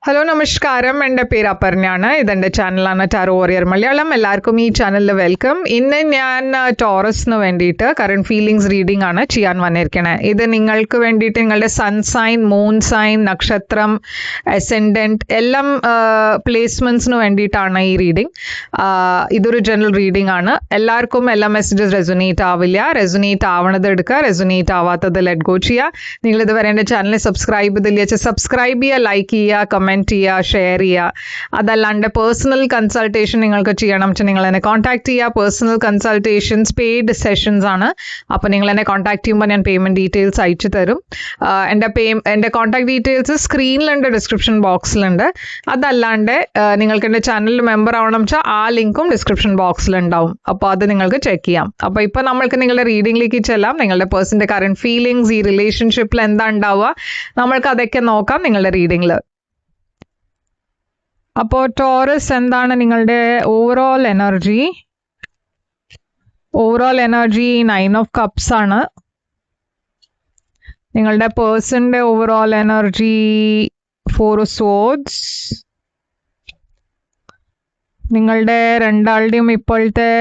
Hello നമസ്കാരം, എൻ്റെ പേര് അപർണയാണ്. ഇതെൻ്റെ ചാനലാണ് ടാരോ വാരിയർ മലയാളം. എല്ലാവർക്കും ഈ ചാനലിൽ വെൽക്കം. ഇന്ന് ഞാൻ ടോറസിന് വേണ്ടിയിട്ട് കറണ്ട് ഫീലിങ്സ് റീഡിംഗ് ആണ് ചെയ്യാൻ വന്നിരിക്കണേ. ഇത് നിങ്ങൾക്ക് വേണ്ടിയിട്ട് നിങ്ങളുടെ സൺ സൈൻ, മൂൺ സൈൻ, നക്ഷത്രം, അസെൻഡൻറ്റ് എല്ലാം പ്ലേസ്മെൻറ്റ്സിന് വേണ്ടിയിട്ടാണ് ഈ റീഡിംഗ്. ഇതൊരു ജനറൽ റീഡിംഗ് ആണ്. എല്ലാവർക്കും എല്ലാ മെസ്സേജസ് റെസൊനേറ്റ് ആവില്ല. റെസൊനേറ്റ് ആവണത് എടുക്കുക, റെസൊനേറ്റ് ആവാത്തത് ലെറ്റ് ഗോ ചെയ്യുക. നിങ്ങളിതുവരെ എൻ്റെ ചാനൽ സബ്സ്ക്രൈബ് ചെയ്തില്ല, സബ്സ്ക്രൈബ് ചെയ്യുക, ലൈക്ക് ചെയ്യുക, കമൻറ്റ് ചെയ്യുക, ഷെയർ ചെയ്യുക. അതല്ലാണ്ട് പേഴ്സണൽ കൺസൾട്ടേഷൻ നിങ്ങൾക്ക് ചെയ്യണം വെച്ചാൽ നിങ്ങൾ എന്നെ കോൺടാക്ട് ചെയ്യുക. പേഴ്സണൽ കൺസൾട്ടേഷൻസ് പെയ്ഡ് സെഷൻസ് ആണ്. അപ്പോൾ നിങ്ങൾ എന്നെ കോൺടാക്ട് ചെയ്യുമ്പോൾ ഞാൻ പേയ്മെൻറ്റ് ഡീറ്റെയിൽസ് അയച്ചു തരും. എൻ്റെ കോൺടാക്ട് ഡീറ്റെയിൽസ് സ്ക്രീനിലുണ്ട്, ഡിസ്ക്രിപ്ഷൻ ബോക്സിലുണ്ട്. അതല്ലാണ്ട് നിങ്ങൾക്ക് എൻ്റെ ചാനലിൽ മെമ്പർ ആവണം വെച്ചാൽ ആ ലിങ്കും ഡിസ്ക്രിപ്ഷൻ ബോക്സിലുണ്ടാവും. അപ്പോൾ അത് നിങ്ങൾക്ക് ചെക്ക് ചെയ്യാം. അപ്പോൾ ഇപ്പോൾ നമ്മൾക്ക് നിങ്ങളുടെ റീഡിങ്ങിലേക്ക് ചെല്ലാം. നിങ്ങളുടെ പേഴ്സൻ്റെ കറണ്ട് ഫീലിങ്സ്, ഈ റിലേഷൻഷിപ്പിൽ എന്താ ഉണ്ടാവുക, നമ്മൾക്ക് അതൊക്കെ നോക്കാം നിങ്ങളുടെ റീഡിങ്ങിൽ. അപ്പോൾ ടോറസ് എന്താണ് നിങ്ങളുടെ overall energy? Overall energy 9 of cups ആണ്. നിങ്ങളുടെ പേഴ്സന്റെ ഓവറോൾ എനർജി 4 ഓഫ് സോർഡ്സ്. നിങ്ങളുടെ രണ്ടാളുടെയും ഇപ്പോഴത്തെ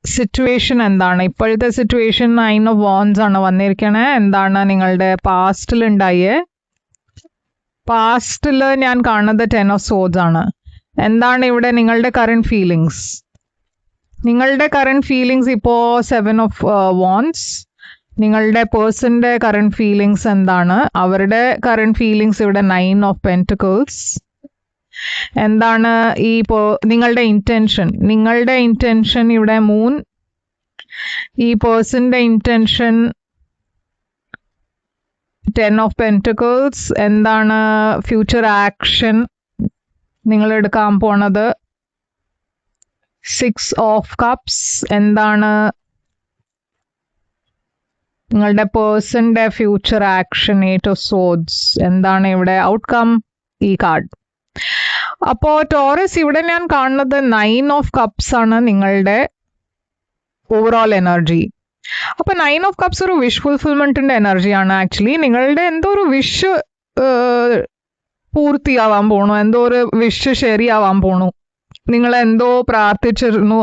സിറ്റുവേഷൻ എന്താണ്? ഇപ്പോഴത്തെ സിറ്റുവേഷൻ 9 ഓഫ് വാൻഡ്സ് ആണ് വന്നിരിക്കണേ. എന്താണ് നിങ്ങളുടെ പാസ്റ്റിലുണ്ടായേ? പാസ്റ്റിൽ ഞാൻ കാണുന്നത് 10 ഓഫ് സോർഡ്സ് ആണ്. എന്താണ് ഇവിടെ നിങ്ങളുടെ കറണ്ട് ഫീലിങ്സ്? നിങ്ങളുടെ കറണ്ട് ഫീലിങ്സ് ഇപ്പോൾ 7 ഓഫ് വാൻഡ്സ്. നിങ്ങളുടെ പേഴ്സന്റെ കറണ്ട് ഫീലിങ്സ് എന്താണ്? അവരുടെ കറണ്ട് ഫീലിങ്സ് ഇവിടെ 9 ഓഫ് പെന്റിക്കിൾസ്. എന്താണ് ഈ നിങ്ങളുടെ ഇന്റൻഷൻ? നിങ്ങളുടെ ഇന്റൻഷൻ ഇവിടെ മൂൺ. ഈ പേഴ്സന്റെ ഇന്റൻഷൻ 10 ഓഫ് പെന്റിക്കിൾസ്. എന്താണ് ഫ്യൂച്ചർ ആക്ഷൻ നിങ്ങൾ എടുക്കാൻ പോണത്? 6 ഓഫ് കപ്സ്. എന്താണ് നിങ്ങളുടെ പേഴ്സന്റെ ഫ്യൂച്ചർ ആക്ഷൻ? 8 of swords. എന്താണ് ഇവിടെ ഔട്ട്കം? ഈ കാർഡ്. അപ്പോൾ ടോറസ് ഇവിടെ ഞാൻ കാണുന്നത് 9 ഓഫ് കപ്സ് ആണ് നിങ്ങളുടെ ഓവറോൾ എനർജി. അപ്പൊ 9 ഓഫ് കപ്സ് ഒരു വിഷ് ഫുൾഫിൽമെന്റിന്റെ എനർജിയാണ്. ആക്ച്വലി നിങ്ങളുടെ എന്തോ ഒരു വിഷ് പൂർത്തിയാവാൻ പോണു, എന്തോ ഒരു വിഷ് ശരിയാവാൻ പോണു. നിങ്ങൾ എന്തോ പ്രാർത്ഥിച്ചിരുന്നു,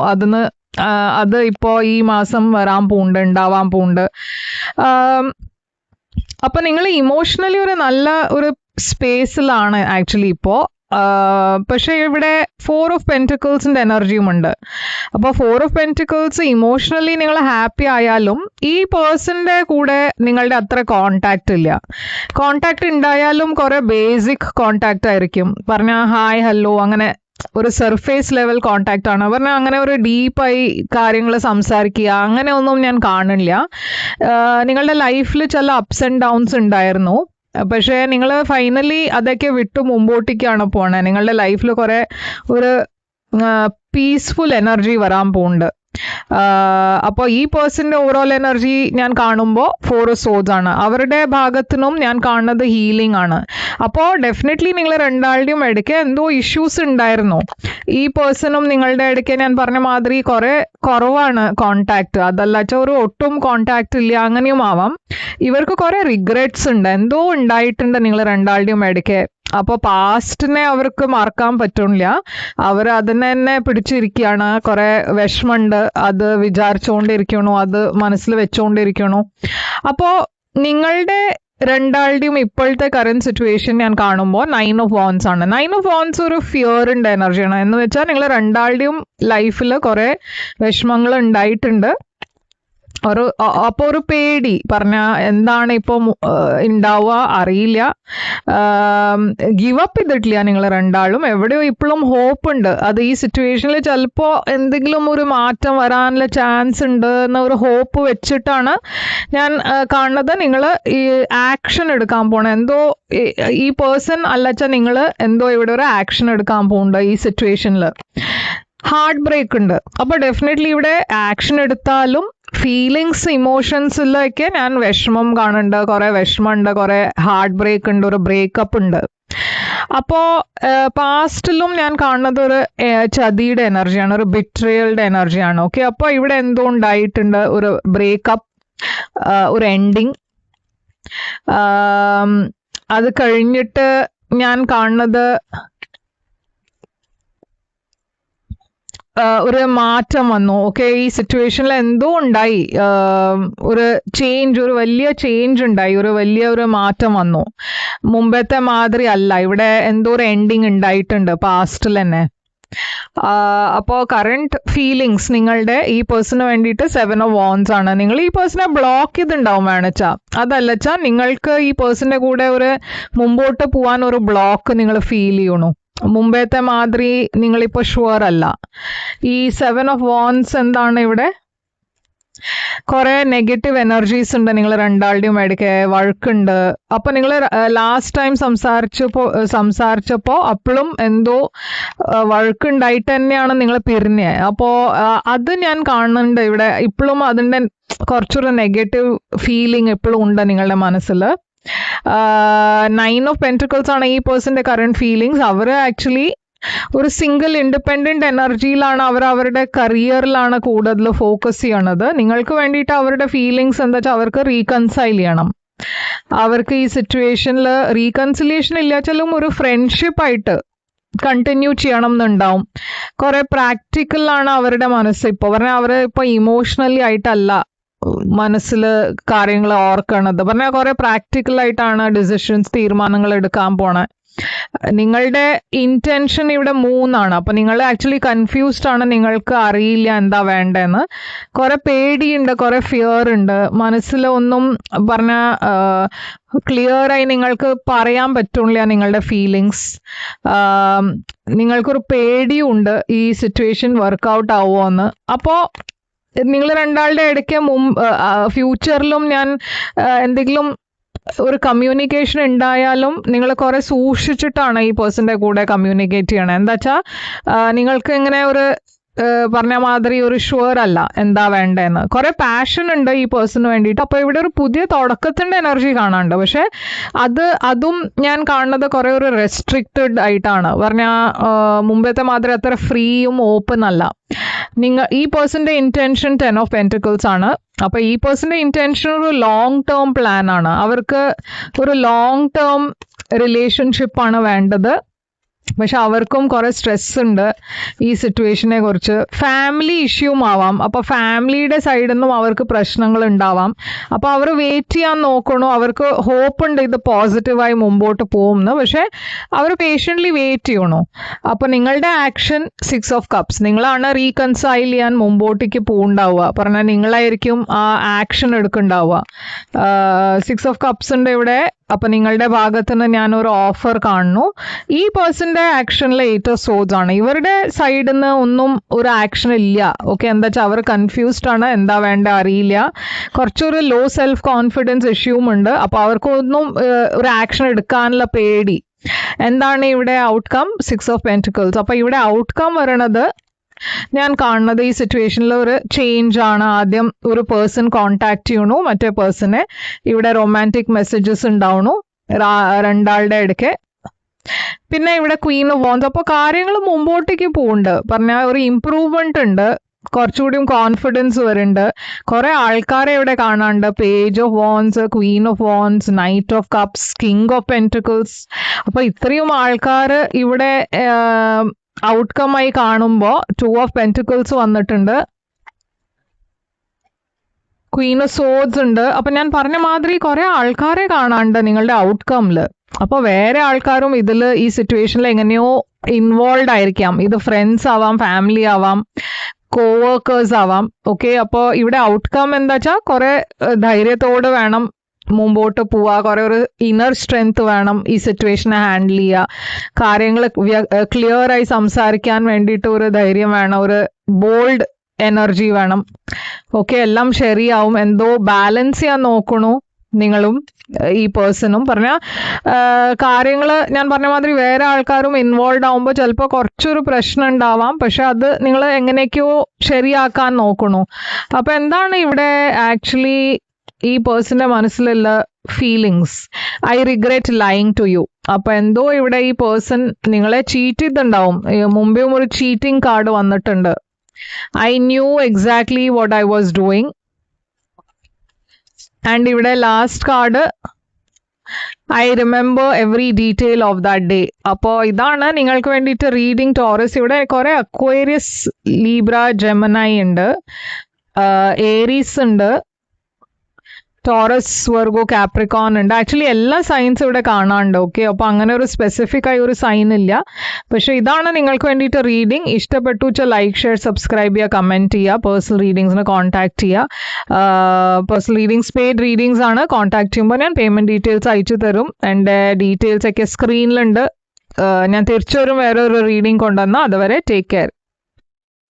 അത് ഇപ്പോൾ ഈ മാസം വരാൻ പോകുന്നുണ്ട്, ഉണ്ടാവാൻ പോകുന്നുണ്ട്. അപ്പൊ നിങ്ങൾ ഇമോഷണലി ഒരു നല്ല ഒരു സ്പേസിലാണ് ആക്ച്വലി ഇപ്പോൾ. പക്ഷെ ഇവിടെ 4 ഓഫ് പെന്റിക്കിൾസിന്റെ എനർജിയും ഉണ്ട്. അപ്പോൾ 4 ഓഫ് പെന്റിക്കിൾസ് ഇമോഷണലി നിങ്ങൾ ഹാപ്പി ആയാലും ഈ പേഴ്സന്റെ കൂടെ നിങ്ങളുടെ അത്ര കോണ്ടാക്ട് ഇല്ല. കോണ്ടാക്ട് ഉണ്ടായാലും കുറെ ബേസിക് കോണ്ടാക്ട് ആയിരിക്കും. പറഞ്ഞാൽ ഹായ് ഹലോ, അങ്ങനെ ഒരു സർഫേസ് ലെവൽ കോണ്ടാക്ട് ആണ്. പറഞ്ഞാൽ അങ്ങനെ ഒരു ഡീപ്പായി കാര്യങ്ങൾ സംസാരിക്കുക അങ്ങനെ ഒന്നും ഞാൻ കാണില്ല. നിങ്ങളുടെ ലൈഫിൽ ചില അപ്സ് ആൻഡ് ഡൗൺസ് ഉണ്ടായിരുന്നു. പക്ഷേ നിങ്ങൾ ഫൈനലി അതൊക്കെ വിട്ടു മുമ്പോട്ടേക്കാണ് പോണേ. നിങ്ങളുടെ ലൈഫിൽ കുറെ ഒരു പീസ്ഫുൾ എനർജി വരാൻ പോകുന്നുണ്ട്. അപ്പോൾ ഈ പേഴ്സന്റെ ഓവറോൾ എനർജി ഞാൻ കാണുമ്പോൾ 4 സോർഡ്സ് ആണ്. അവരുടെ ഭാഗത്തുനിന്നും ഞാൻ കാണുന്നത് ഹീലിംഗ് ആണ്. അപ്പോൾ ഡെഫിനറ്റ്ലി നിങ്ങൾ രണ്ടാളുടെയും ഇടയ്ക്ക് എന്തോ ഇഷ്യൂസ് ഉണ്ടായിരുന്നു. ഈ പേഴ്സണും നിങ്ങളുടെ ഇടയ്ക്ക് ഞാൻ പറഞ്ഞ മാതിരി കുറെ കുറവാണ് കോണ്ടാക്ട്. അതല്ലാച്ച ഒരു ഒട്ടും കോണ്ടാക്ട് ഇല്ല, അങ്ങനെയും ആവാം. ഇവർക്ക് കുറെ റിഗ്രറ്റ്സ് ഉണ്ട്, എന്തോ ഉണ്ടായിട്ടുണ്ട് നിങ്ങൾ രണ്ടാളുടെയും ഇടയ്ക്ക്. അപ്പോൾ പാസ്റ്റിനെ അവർക്ക് മറക്കാൻ പറ്റില്ല. അവർ അതിനെ തന്നെ പിടിച്ചിരിക്കുകയാണ്. കുറെ വിഷമമുണ്ട്, അത് വിചാരിച്ചുകൊണ്ടിരിക്കണു, അത് മനസ്സിൽ വെച്ചുകൊണ്ടിരിക്കണു. അപ്പോൾ നിങ്ങളുടെ രണ്ടാളുടെയും ഇപ്പോഴത്തെ കറന്റ് സിറ്റുവേഷൻ ഞാൻ കാണുമ്പോൾ 9 ഓഫ് വാൻഡ്സ് ആണ്. 9 ഓഫ് വാൻഡ്സ് ഒരു ഫിയറിന്റെ എനർജിയാണ്. എന്ന് വെച്ചാൽ നിങ്ങൾ രണ്ടാളുടെയും ലൈഫിൽ കുറെ വിഷമങ്ങൾ ഉണ്ടായിട്ടുണ്ട്. അപ്പോൾ ഒരു പേടി, പറഞ്ഞ എന്താണ് ഇപ്പോൾ ഉണ്ടാവുക അറിയില്ല. ഗിവ് അപ്പ് ചെയ്തിട്ടില്ല നിങ്ങൾ രണ്ടാളും. എവിടെയോ ഇപ്പോഴും ഹോപ്പ് ഉണ്ട്. അത് ഈ സിറ്റുവേഷനിൽ ചിലപ്പോൾ എന്തെങ്കിലും ഒരു മാറ്റം വരാനുള്ള ചാൻസ് ഉണ്ട് എന്ന ഒരു ഹോപ്പ് വെച്ചിട്ടാണ് ഞാൻ കാണുന്നത്. നിങ്ങൾ ഈ ആക്ഷൻ എടുക്കാൻ പോണ എന്തോ ഈ പേഴ്സൺ അല്ലച്ച നിങ്ങൾ എന്തോ ഇവിടെ ഒരു ആക്ഷൻ എടുക്കാൻ പോകുന്നുണ്ട്. ഈ സിറ്റുവേഷനിൽ ഹാർട്ട് ബ്രേക്ക് ഉണ്ട്. അപ്പോൾ ഡെഫിനറ്റ്ലി ഇവിടെ ആക്ഷൻ എടുത്താലും ഫീലിങ്സ്, ഇമോഷൻസിലൊക്കെ ഞാൻ വിഷമം കാണുന്നുണ്ട്. കുറെ വിഷമമുണ്ട്, കുറെ ഹാർട്ട് ബ്രേക്ക് ഉണ്ട്, ഒരു ബ്രേക്കപ്പ് ഉണ്ട്. അപ്പോൾ പാസ്റ്റിലും ഞാൻ കാണുന്നത് ഒരു ചതിയുടെ എനർജിയാണ്, ഒരു ബിട്രയലുടെ എനർജിയാണ്. ഓക്കെ, അപ്പോൾ ഇവിടെ എന്തോ ഉണ്ടായിട്ടുണ്ട്, ഒരു ബ്രേക്കപ്പ്, ഒരു എൻഡിങ്. അത് കഴിഞ്ഞിട്ട് ഞാൻ കാണുന്നത് ഒരു മാറ്റം വന്നു. ഓക്കെ, ഈ സിറ്റുവേഷനിൽ എന്തോ ഉണ്ടായി, ഒരു ചേഞ്ച്, ഒരു വലിയ ചേഞ്ച് ഉണ്ടായി, ഒരു വലിയ ഒരു മാറ്റം വന്നു. മുമ്പത്തെ മാതിരി അല്ല, ഇവിടെ എന്തോ ഒരു എൻഡിങ് ഉണ്ടായിട്ടുണ്ട് പാസ്റ്റിൽ തന്നെ. അപ്പോൾ കറണ്ട് ഫീലിങ്സ് നിങ്ങളുടെ ഈ പേഴ്സണിന് വേണ്ടിയിട്ട് 7 of Wands ആണ്. നിങ്ങൾ ഈ പേഴ്സണെ ബ്ലോക്ക് ചെയ്തിട്ടുണ്ടാവും വേണച്ചാ, അതല്ലച്ചാ നിങ്ങൾക്ക് ഈ പേഴ്സണിന്റെ കൂടെ ഒരു മുമ്പോട്ട് പോവാൻ ഒരു ബ്ലോക്ക് നിങ്ങൾ ഫീൽ ചെയ്യണു. മുമ്പത്തെ മാതിരി നിങ്ങളിപ്പോൾ ഷുവർ അല്ല. ഈ 7 of Wands എന്താണ് ഇവിടെ? കുറെ നെഗറ്റീവ് എനർജീസ് ഉണ്ട് നിങ്ങൾ രണ്ടാളുടെയും ഇടയ്ക്ക്, വഴക്കുണ്ട്. അപ്പൊ നിങ്ങൾ ലാസ്റ്റ് ടൈം സംസാരിച്ചപ്പോ അപ്പോഴും എന്തോ വഴക്കുണ്ടായിട്ട് തന്നെയാണ് നിങ്ങൾ പിരിഞ്ഞത്. അപ്പോ അത് ഞാൻ കാണുന്നുണ്ട് ഇവിടെ. ഇപ്പോഴും അതിന്റെ കുറച്ചൊരു നെഗറ്റീവ് ഫീലിംഗ് എപ്പോഴും ഉണ്ട് നിങ്ങളുടെ മനസ്സിൽ. 9 of Pentacles ആണ് ഈ പേഴ്സന്റെ കറണ്ട് ഫീലിങ്സ്. അവർ ആക്ച്വലി ഒരു സിംഗിൾ ഇൻഡിപെൻഡന്റ് എനർജിയിലാണ്, അവർ അവരുടെ കരിയറിലാണ് കൂടുതൽ ഫോക്കസ് ചെയ്യണത്. നിങ്ങൾക്ക് വേണ്ടിയിട്ട് അവരുടെ ഫീലിങ്സ് എന്താ വെച്ചാൽ അവർക്ക് റീകൺസൈൽ ചെയ്യണം. അവർക്ക് ഈ സിറ്റുവേഷനിൽ റീകൺസിലിയേഷൻ ഇല്ലാച്ചാലും ഒരു ഫ്രണ്ട്ഷിപ്പ് ആയിട്ട് കണ്ടിന്യൂ ചെയ്യണം എന്നുണ്ടാവും. കുറെ പ്രാക്ടിക്കലാണ് അവരുടെ മനസ്സ്. ഇപ്പോൾ പറഞ്ഞാൽ അവർ ഇപ്പോൾ ഇമോഷണലി ആയിട്ടല്ല മനസ്സിൽ കാര്യങ്ങൾ ഓർക്കണത്. പറഞ്ഞാൽ കുറെ പ്രാക്ടിക്കലായിട്ടാണ് ഡിസിഷൻസ്, തീരുമാനങ്ങൾ എടുക്കാൻ പോണേ. നിങ്ങളുടെ ഇന്റൻഷൻ ഇവിടെ 3 അപ്പൊ നിങ്ങൾ ആക്ച്വലി കൺഫ്യൂസ്ഡ് ആണ്. നിങ്ങൾക്ക് അറിയില്ല എന്താ വേണ്ടെന്ന്. കുറെ പേടിയുണ്ട്, കുറെ ഫിയർ ഉണ്ട് മനസ്സിൽ. ഒന്നും പറഞ്ഞ ക്ലിയർ ആയി നിങ്ങൾക്ക് പറയാൻ പറ്റില്ല നിങ്ങളുടെ ഫീലിങ്സ്. നിങ്ങൾക്കൊരു പേടിയും ഉണ്ട് ഈ സിറ്റുവേഷൻ വർക്ക്ഔട്ട് ആവുമോ എന്ന്. അപ്പോ നിങ്ങൾ രണ്ടാളുടെ ഇടയ്ക്ക് ഫ്യൂച്ചറിലും ഞാൻ എന്തെങ്കിലും ഒരു കമ്മ്യൂണിക്കേഷൻ ഉണ്ടായാലും നിങ്ങൾ കുറെ സൂക്ഷിച്ചിട്ടാണ് ഈ പേഴ്സന്റെ കൂടെ കമ്മ്യൂണിക്കേറ്റ് ചെയ്യണത്. എന്താ വെച്ചാൽ നിങ്ങൾക്ക് ഇങ്ങനെ ഒരു പറഞ്ഞ മാതിരി ഒരു ഷുവർ അല്ല എന്താ വേണ്ടതെന്ന്. കുറെ പാഷൻ ഉണ്ട് ഈ പേഴ്സണിന് വേണ്ടിയിട്ട്. അപ്പൊ ഇവിടെ ഒരു പുതിയ തുടക്കത്തിന്റെ എനർജി കാണാനുണ്ട്. പക്ഷെ അതും ഞാൻ കാണുന്നത് കുറെ ഒരു റെസ്ട്രിക്റ്റഡ് ആയിട്ടാണ്. പറഞ്ഞാൽ മുമ്പത്തെ മാതിരി അത്ര ഫ്രീയും ഓപ്പൺ അല്ല. ഈ പേഴ്സന്റെ ഇന്റൻഷൻ 10 of Pentacles ആണ്. അപ്പൊ ഈ പേഴ്സന്റെ ഇന്റൻഷൻ ഒരു ലോങ് ടേം പ്ലാൻ ആണ്. അവർക്ക് ഒരു ലോങ് ടേം റിലേഷൻഷിപ്പ് ആണ് വേണ്ടത്. പക്ഷെ അവർക്കും കുറെ സ്ട്രെസ് ഉണ്ട് ഈ സിറ്റുവേഷനെ കുറിച്ച്. ഫാമിലി ഇഷ്യൂം ആവാം. അപ്പൊ ഫാമിലിയുടെ സൈഡിൽ നിന്നും അവർക്ക് പ്രശ്നങ്ങൾ ഉണ്ടാവാം. അപ്പൊ അവർ വെയിറ്റ് ചെയ്യാൻ നോക്കണു. അവർക്ക് ഹോപ്പ് ഉണ്ട് ഇത് പോസിറ്റീവായി മുമ്പോട്ട് പോകുമെന്ന്. പക്ഷെ അവർ പേഷ്യൻ്റ്ലി വെയിറ്റ് ചെയ്യണു. അപ്പൊ നിങ്ങളുടെ ആക്ഷൻ 6 of Cups. നിങ്ങളാണ് റീകൺസൈൽ ചെയ്യാൻ മുമ്പോട്ടേക്ക് പോകുന്നുണ്ടാവുക. പറഞ്ഞാൽ നിങ്ങളായിരിക്കും ആ ആക്ഷൻ എടുക്കുന്നുണ്ടാവുക. 6 of Cups ഉണ്ട് ഇവിടെ. അപ്പൊ നിങ്ങളുടെ ഭാഗത്ത് നിന്ന് ഞാനൊരു ഓഫർ കാണുന്നു. ഈ പേഴ്സന്റെ ആക്ഷനിൽ 8 of Swords ആണ്. ഇവരുടെ സൈഡിൽ നിന്ന് ഒന്നും ഒരു ആക്ഷൻ ഇല്ല. ഓക്കെ, എന്താ വെച്ചാൽ അവർ കൺഫ്യൂസ്ഡ് ആണ്, എന്താ വേണ്ട അറിയില്ല. കുറച്ചൊരു ലോ സെൽഫ് കോൺഫിഡൻസ് ഇഷ്യൂവും ഉണ്ട്. അപ്പൊ അവർക്കൊന്നും ഒരു ആക്ഷൻ എടുക്കാനുള്ള പേടി. എന്താണ് ഇവിടെ ഔട്ട്കം? 6 of Pentacles. അപ്പൊ ഇവിടെ ഔട്ട്കം വരണത് ഞാൻ കാണുന്നത് ഈ സിറ്റുവേഷനിൽ ഒരു ചേഞ്ച് ആണ്. ആദ്യം ഒരു പേഴ്സൺ കോണ്ടാക്ട് ചെയ്യണു മറ്റേ പേഴ്സണെ. ഇവിടെ റൊമാൻറ്റിക് മെസ്സേജസ് ഉണ്ടാവണു രണ്ടാളുടെ ഇടയ്ക്ക്. പിന്നെ ഇവിടെ Queen of Wands. അപ്പോൾ കാര്യങ്ങൾ മുമ്പോട്ടേക്ക് പോകുന്നുണ്ട്. പറഞ്ഞാൽ ഒരു ഇംപ്രൂവ്മെന്റ് ഉണ്ട്. കുറച്ചുകൂടിയും കോൺഫിഡൻസ് വരുന്നുണ്ട്. കുറെ ആൾക്കാരെ ഇവിടെ കാണാനുണ്ട്. Page of Wands, Queen of Wands, Knight of Cups, King of Pentacles. അപ്പൊ ഇത്രയും ആൾക്കാർ ഇവിടെ ഔട്ട്കം ആയി കാണുമ്പോൾ 2 of Pentacles വന്നിട്ടുണ്ട്. Queen of Swords ഉണ്ട്. അപ്പൊ ഞാൻ പറഞ്ഞ മാതിരി കുറെ ആൾക്കാരെ കാണാനുണ്ട് നിങ്ങളുടെ ഔട്ട്കമില്. അപ്പൊ വേറെ ആൾക്കാരും ഇതിൽ ഈ സിറ്റുവേഷനിൽ എങ്ങനെയോ ഇൻവോൾവ് ആയിരിക്കാം. ഇത് ഫ്രണ്ട്സ് ആവാം, ഫാമിലി ആവാം, കോവർക്കേഴ്സ് ആവാം. ഓക്കെ, അപ്പോൾ ഇവിടെ ഔട്ട്കം എന്താ വെച്ചാൽ കുറെ ധൈര്യത്തോട് വേണം മുമ്പോട്ട് പോവുക. കുറെ ഒരു ഇന്നർ സ്ട്രെങ്ത് വേണം ഈ സിറ്റുവേഷനെ ഹാൻഡിൽ ചെയ്യുക. കാര്യങ്ങൾ ക്ലിയർ ആയി സംസാരിക്കാൻ വേണ്ടിയിട്ട് ഒരു ധൈര്യം വേണം, ഒരു ബോൾഡ് എനർജി വേണം. ഓക്കെ, എല്ലാം ശരിയാവും. എന്തോ ബാലൻസ് ചെയ്യാൻ നോക്കണു നിങ്ങളും ഈ പേഴ്സണും. പറഞ്ഞാൽ കാര്യങ്ങൾ ഞാൻ പറഞ്ഞ മാതിരി വേറെ ആൾക്കാരും ഇൻവോൾവ് ആവുമ്പോൾ ചിലപ്പോൾ കുറച്ചൊരു പ്രശ്നം ഉണ്ടാവാം. പക്ഷെ അത് നിങ്ങൾ എങ്ങനെയൊക്കെയോ ശരിയാക്കാൻ നോക്കണു. അപ്പൊ എന്താണ് ഇവിടെ ആക്ച്വലി ഈ പേഴ്സന്റെ മനസ്സിലുള്ള feelings? I regret lying to you. അപ്പൊ എന്തോ ഇവിടെ ഈ പേഴ്സൺ നിങ്ങളെ ചീറ്റ് ചെയ്തിട്ടുണ്ടാവും. മുമ്പേയും ഒരു ചീറ്റിംഗ് കാർഡ് വന്നിട്ടുണ്ട്. I knew exactly what I was doing. And ഇവിടെ last card I remember every detail of that day. അപ്പോൾ ഇതാണ് നിങ്ങൾക്ക് വേണ്ടിയിട്ട് റീഡിങ് ടോറസ്. ഇവിടെ കുറെ അക്വേറിയസ്, ലീബ്ര, ജെമിനി ഉണ്ട്, ഏരീസ് ഉണ്ട്, ടോറസ്, വെർഗോ, കാപ്രിക്കോൺ ഉണ്ട്. ആക്ച്വലി എല്ലാ സൈൻസും ഇവിടെ കാണാനുണ്ട്. ഓക്കെ, അപ്പോൾ അങ്ങനെ ഒരു സ്പെസിഫിക് ആയി ഒരു സൈൻ ഇല്ല. പക്ഷെ ഇതാണ് നിങ്ങൾക്ക് വേണ്ടിയിട്ട് റീഡിങ്. ഇഷ്ടപ്പെട്ടു വെച്ചാൽ ലൈക്ക്, ഷെയർ, സബ്സ്ക്രൈബ് ചെയ്യുക, കമൻറ്റ് ചെയ്യുക, പേഴ്സണൽ റീഡിങ്സിന് കോൺടാക്ട് ചെയ്യുക. പേഴ്സണൽ റീഡിങ്സ് പെയ്ഡ് റീഡിങ്സ് ആണ്. കോൺടാക്ട് ചെയ്യുമ്പോൾ ഞാൻ പേയ്മെൻറ്റ് ഡീറ്റെയിൽസ് അയച്ചു തരും. എൻ്റെ ഡീറ്റെയിൽസ് ഒക്കെ സ്ക്രീനിലുണ്ട്. ഞാൻ തിരിച്ചൊരു വേറൊരു റീഡിങ് കൊണ്ടുവന്നാൽ അതുവരെ ടേക്ക് കെയർ.